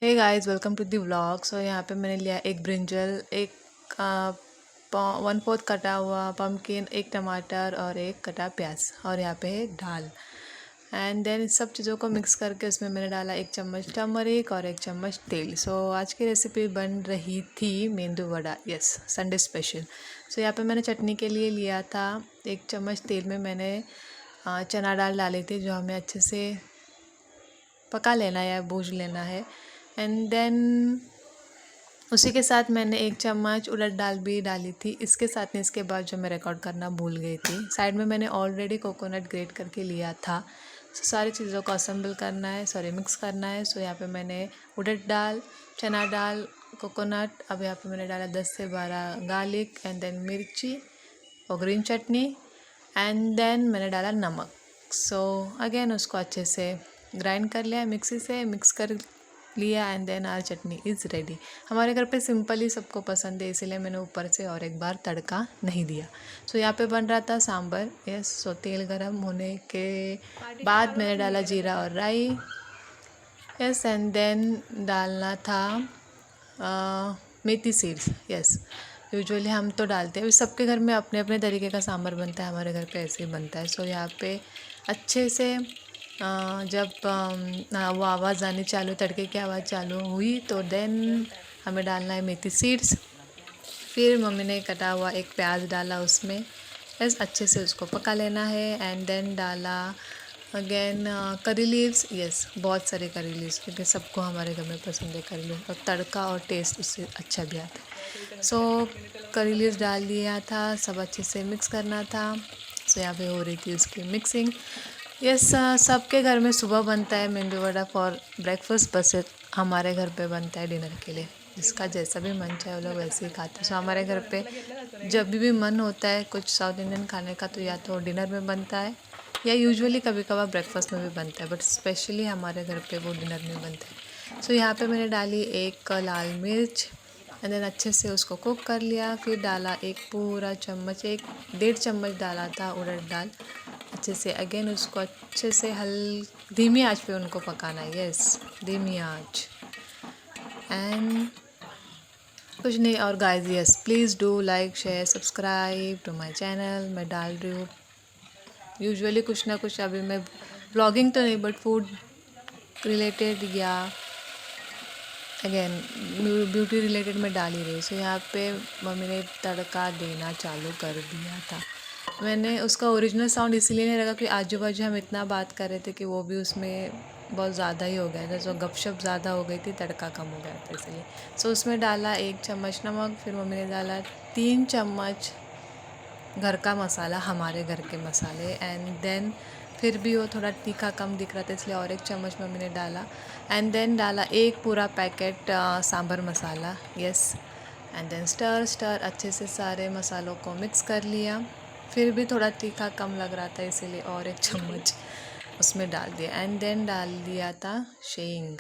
Hey guys, welcome to the vlog. So यहाँ पे मैंने लिया एक ब्रिंजल, एक 1/4 कटा हुआ पम्पकिन, एक टमाटर और एक कटा प्याज, और यहाँ पे है दाल। एंड देन इस सब चीज़ों को मिक्स करके उसमें मैंने डाला 1 चम्मच टर्मरिक और 1 चम्मच तेल। सो आज की रेसिपी बन रही थी मेंदू वड़ा, यस, संडे स्पेशल। सो यहाँ पे मैंने चटनी के लिए लिया था 1 चम्मच तेल में मैंने चना दाल डाली थी, जो हमें अच्छे से पका लेना है या भूज लेना है। एंड देन उसी के साथ मैंने 1 चम्मच उड़द दाल भी डाली थी। इसके साथ में इसके बाद जो मैं रिकॉर्ड करना भूल गई थी, साइड में मैंने ऑलरेडी कोकोनट ग्रेट करके लिया था। सारी चीज़ों को असेंबल करना है, मिक्स करना है। सो यहाँ पे मैंने उड़द दाल, चना दाल, कोकोनट, अब यहाँ पे मैंने डाला 10 से 12 गार्लिक, एंड देन मिर्ची और ग्रीन चटनी, एंड देन मैंने डाला नमक। सो अगेन उसको अच्छे से ग्राइंड कर लिया, मिक्सी से मिक्स कर लिया, and then our chutney is ready. हमारे घर पे सिंपल ही सबको पसंद है, इसीलिए मैंने ऊपर से और एक बार तड़का नहीं दिया। सो यहाँ पे बन रहा था सांभर, यस। सो तेल गरम होने के बाद मैंने डाला जीरा और राई, यस, एंड देन डालना था मेथी सीड्स, यस। यूजुअली हम तो डालते हैं, सबके घर में अपने अपने तरीके का सांभर बनता है, हमारे घर पे ऐसे ही बनता है। सो यहाँ पे अच्छे से जब वो आवाज़ आनी चालू, तड़के की आवाज़ चालू हुई, तो देन हमें डालना है मेथी सीड्स। फिर मम्मी ने कटा हुआ एक प्याज डाला उसमें, बस अच्छे से उसको पका लेना है। एंड देन डाला अगेन करी लीव्स, यस, बहुत सारे करी लीव्स, क्योंकि सबको हमारे घर में पसंद है करी लीव्स, और तड़का और टेस्ट उससे अच्छा भी आता है। सो करी लीव्स डाल दिया था, सब अच्छे से मिक्स करना था। सो यहाँ पे हो रही थी उसकी मिक्सिंग, यस। सबके घर में सुबह बनता है मेंदू वड़ा फॉर ब्रेकफास्ट, बस हमारे घर पे बनता है डिनर के लिए। जिसका जैसा भी मन चाहे वो लोग वैसे ही खाते हैं। सो हमारे घर पे जब भी मन होता है कुछ साउथ इंडियन खाने का, तो या तो डिनर में बनता है या यूजुअली कभी कभार ब्रेकफास्ट में भी बनता है, बट स्पेशली हमारे घर पे वो डिनर में बनता है। सो यहाँ पे मैंने डाली 1 लाल मिर्च, एंड देन अच्छे से उसको कुक कर लिया। फिर डाला एक पूरा चम्मच, 1 1.5 चम्मच डाला था उड़द दाल, अच्छे से अगेन उसको अच्छे से धीमी आंच पे उनको पकाना है, यस, धीमी आंच। एंड कुछ नहीं, और guys, yes, please do like share subscribe to my channel. मैं डाल रही हूँ यूजुअली कुछ ना कुछ, अभी मैं ब्लॉगिंग तो नहीं बट फूड रिलेटेड या अगेन ब्यूटी रिलेटेड मैं डाल ही रही। सो यहाँ पे मम्मी ने तड़का देना चालू कर दिया था। मैंने उसका ओरिजिनल साउंड इसलिए नहीं रखा कि आजू बाजू हम इतना बात कर रहे थे कि वो भी उसमें बहुत ज़्यादा ही हो गया था। सो गपशप ज़्यादा हो गई थी, तड़का कम हो गया था इसलिए। सो उसमें डाला 1 चम्मच नमक, फिर मम्मी ने डाला 3 चम्मच घर का मसाला, हमारे घर के मसाले, एंड देन फिर भी वो थोड़ा तीखा कम दिख रहा था, इसलिए और 1 चम्मच मम्मी ने डाला। एंड देन डाला 1 पूरा packet sambar masala, yes. And then stir stir अच्छे से सारे मसालों को मिक्स कर लिया। फिर भी थोड़ा तीखा कम लग रहा था, इसीलिए और 1 चम्मच उसमें डाल दिया। एंड देन डाल दिया था शींग,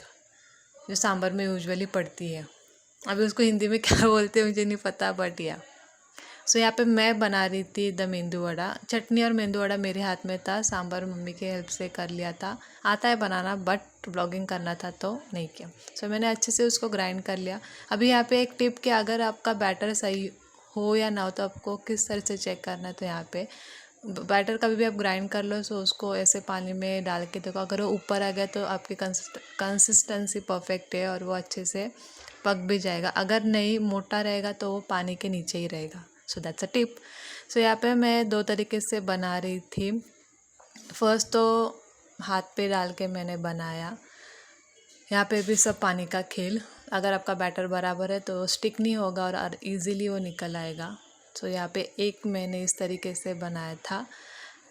जो सांभर में यूजुअली पड़ती है। अभी उसको हिंदी में क्या बोलते हैं मुझे नहीं पता, बट या। सो यहाँ पे मैं बना रही थी द मेंदू वड़ा। चटनी और मेंदू वड़ा मेरे हाथ में था, सांभर मम्मी के हेल्प से कर लिया था। आता है बनाना, बट ब्लॉगिंग करना था तो नहीं किया। सो मैंने अच्छे से उसको ग्राइंड कर लिया। अभी यहाँ पे एक टिप कि अगर आपका बैटर सही हो या ना हो, तो आपको किस तरह से चेक करना है, तो यहाँ पे बैटर कभी भी आप ग्राइंड कर लो। सो उसको ऐसे पानी में डाल के देखो, अगर वो ऊपर आ गया तो आपकी कंसिस्टेंसी परफेक्ट है और वो अच्छे से पक भी जाएगा। अगर नहीं, मोटा रहेगा तो वो पानी के नीचे ही रहेगा। सो दैट्स अ टिप। सो यहाँ पे मैं 2 तरीके से बना रही थी। फर्स्ट तो हाथ पे डाल के मैंने बनाया। यहाँ पे भी सब पानी का खेल, अगर आपका बैटर बराबर है तो स्टिक नहीं होगा और इजीली वो निकल आएगा। सो यहाँ पे एक मैंने इस तरीके से बनाया था,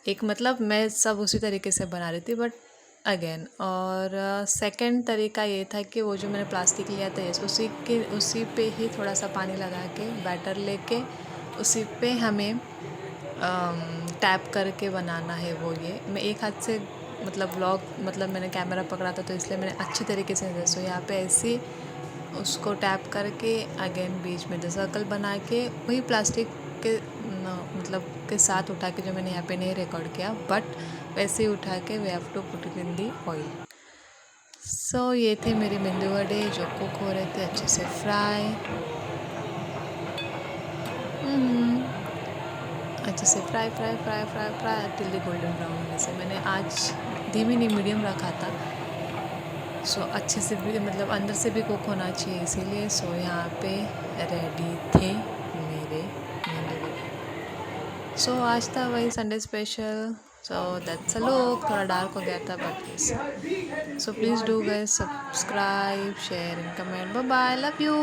एक मतलब मैं सब उसी तरीके से बना रही थी, बट अगेन। और सेकंड तरीका ये था कि वो जो मैंने प्लास्टिक लिया था, उसी पे ही थोड़ा सा पानी लगा के बैटर लेके उसी पे हमें टैप करके बनाना है वो। ये मैं एक हाथ से मतलब मैंने कैमरा पकड़ा था, तो इसलिए मैंने अच्छी तरीके से सो यहाँ पे ऐसे उसको टैप करके अगेन बीच में द सर्कल बना के वही प्लास्टिक के के साथ उठा के, जो मैंने यहाँ पे नहीं रिकॉर्ड किया, बट वैसे ही उठा के we have to put it in the oil. So ये थे मेरे मेंदू वड़े जो कुक हो रहे थे अच्छे से फ्राई। अच्छे से fry fry fry fry fry till the golden brown होने से। मैंने आज धीमी नहीं मीडियम रखा था। सो अच्छे से भी मतलब अंदर से भी कुक होना चाहिए इसीलिए। सो यहाँ पे रेडी थे मेरे मेंदू वड़े। सो आज था वही Sunday special. So that's a look, थोड़ा डार्क हो गया था but so please do guys subscribe share and comment. Bye bye, love you.